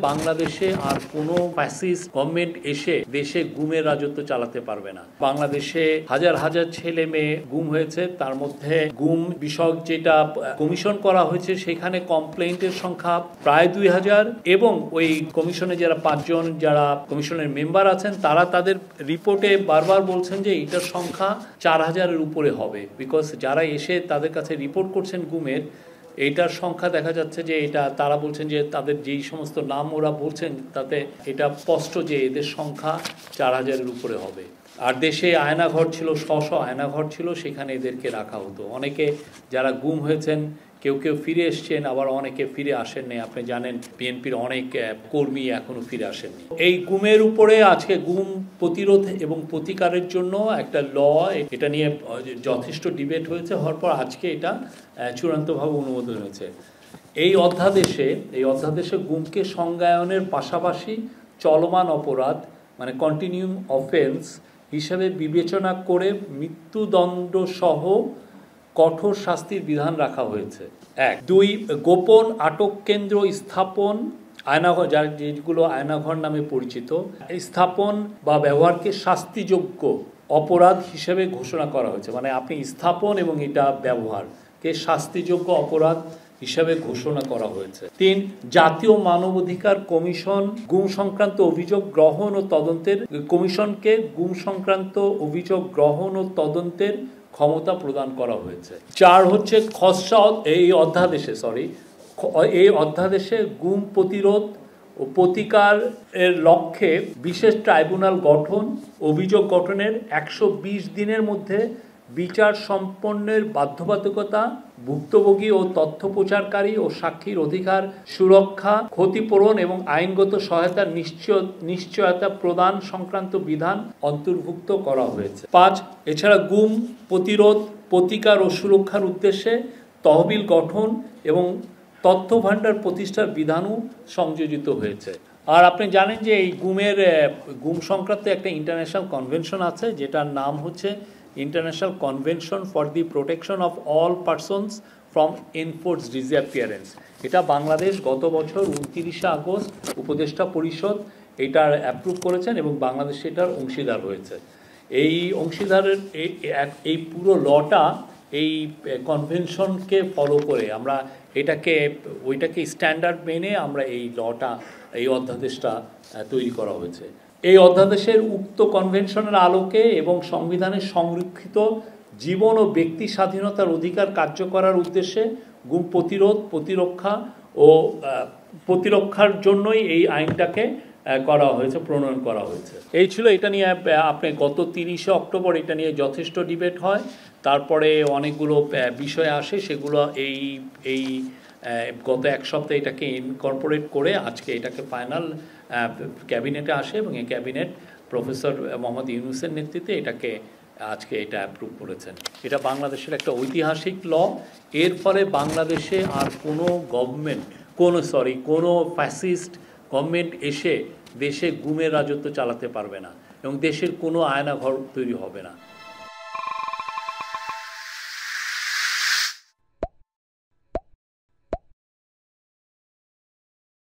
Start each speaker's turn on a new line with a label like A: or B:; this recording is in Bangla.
A: বাংলাদেশে আর কোনো ফ্যাসিস্ট গভর্নমেন্ট এসে দেশে গুমের রাজত্ব চালাতে পারবে না। বাংলাদেশে হাজার হাজার ছেলে মেয়ে গুম হয়েছে, তার মধ্যে গুম বিষয়ক যেটা কমিশন করা হয়েছে সেখানে কমপ্লেইন্টের সংখ্যা প্রায় 2000 এবং ওই কমিশনে যারা 5 জন যারা কমিশনের মেম্বার আছেন তারা তাদের রিপোর্টে বারবার বলছেন যে এটার সংখ্যা 4000-এর উপরে হবে, বিকজ যারা এসে তাদের কাছে রিপোর্ট করছেন গুমের এইটার সংখ্যা দেখা যাচ্ছে যে এটা তারা বলছেন যে তাদের যেই সমস্ত নাম ওরা বলছেন তাতে এটা স্পষ্ট যে এদের সংখ্যা 4000-এর উপরে হবে। আর দেশে আয়নাঘর ছিল, শ আয়নাঘর ছিল, সেখানে এদেরকে রাখা হতো। অনেকে যারা গুম হয়েছেন কেউ কেউ ফিরে এসছেন, আবার অনেকে ফিরে আসেননি। আপনি জানেন বিএনপির অনেক কর্মী এখনো ফিরে আসেননি। এই গুমের উপরে আজকে গুম প্রতিরোধ এবং প্রতিকারের জন্য একটা ল, এটা নিয়ে যথেষ্ট ডিবেট হয়েছে, হওয়ার পর আজকে এটা চূড়ান্তভাবে অনুমোদন হয়েছে। এই অধ্যাদেশে গুমকে সংজ্ঞায়নের পাশাপাশি চলমান অপরাধ মানে কন্টিনিউম অফেন্স হিসাবে বিবেচনা করে মৃত্যুদণ্ড সহ কঠোর শাস্তির বিধান রাখা হয়েছে। 1, 2 গোপন আটক কেন্দ্র স্থাপন, আয়নাঘর যেগুলো আয়নাঘর নামে পরিচিত, স্থাপন বা ব্যবহারকে শাস্তিযোগ্য অপরাধ হিসেবে ঘোষণা করা হয়েছে। মানে আপনি স্থাপন এবং এটা ব্যবহারকে শাস্তিযোগ্য অপরাধ হিসাবে ঘোষণা করা হয়েছে। 3, জাতীয় মানবাধিকার কমিশন গুম সংক্রান্ত অভিযোগ গ্রহণ ও তদন্তের কমিশনকে গুম সংক্রান্ত অভিযোগ গ্রহণ ও তদন্তের ক্ষমতা প্রদান করা হয়েছে। 4 হচ্ছে খসড়া এই অধ্যাদেশে গুম প্রতিরোধ ও প্রতিকারের লক্ষ্যে বিশেষ ট্রাইব্যুনাল গঠন, অভিযোগ গঠনের 120 দিনের মধ্যে বিচার সম্পন্নের বাধ্যবাধকতা, ভুক্তভোগী ও তথ্য প্রচারকারী ও সাক্ষীর অধিকার সুরক্ষা, ক্ষতিপূরণ এবং আইনগত সহায়তার নিশ্চয়তা প্রদান সংক্রান্ত বিধান অন্তর্ভুক্ত করা হয়েছে। 5, এছাড়া গুম প্রতিরোধ, প্রতিকার ও সুরক্ষার উদ্দেশ্যে তহবিল গঠন এবং তথ্য ভাণ্ডার প্রতিষ্ঠার বিধানও সংযোজিত হয়েছে। আর আপনি জানেন যে এই গুম সংক্রান্ত একটা ইন্টারন্যাশনাল কনভেনশন আছে, যেটার নাম হচ্ছে international convention for the protection of all persons from enforced disappearance. এটা বাংলাদেশ গত বছর 29 আগস্ট উপদেষ্টা পরিষদ এটার অ্যাপ্রুভ করেছেন এবং বাংলাদেশ এটার অংশীদার হয়েছে। এই অংশীদারের এই পুরো লটা এই কনভেনশনকে ফলো করে আমরা ওইটাকে স্ট্যান্ডার্ড মেনে আমরা এই লটা, এই অধ্যাদেশটা তৈরি করা হয়েছে। এই অধ্যাদেশের উক্ত কনভেনশনের আলোকে এবং সংবিধানের সংরক্ষিত জীবন ও ব্যক্তি স্বাধীনতার অধিকার কার্য করার উদ্দেশ্যে গুম প্রতিরোধ, প্রতিরক্ষার জন্যই এই আইনটাকে প্রণয়ন করা হয়েছে। এই ছিল এটা নিয়ে আপনি গত 30 অক্টোবর এটা নিয়ে যথেষ্ট ডিবেট হয়। তারপরে অনেকগুলো বিষয় আসে, সেগুলো এই গত এক সপ্তাহে এটাকে ইনকর্পোরেট করে আজকে এটাকে ফাইনাল ক্যাবিনেটে আসে এবং এই ক্যাবিনেট প্রফেসর মোহাম্মদ ইউনূসের নেতৃত্বে এটাকে আজকে এটা অ্যাপ্রুভ করেছেন। এটা বাংলাদেশের একটা ঐতিহাসিক ল। এর ফলে বাংলাদেশে আর কোনো ফ্যাসিস্ট গভর্নমেন্ট এসে দেশে গুমের রাজত্ব চালাতে পারবে না এবং দেশের কোনো আয়নাঘর তৈরি হবে না।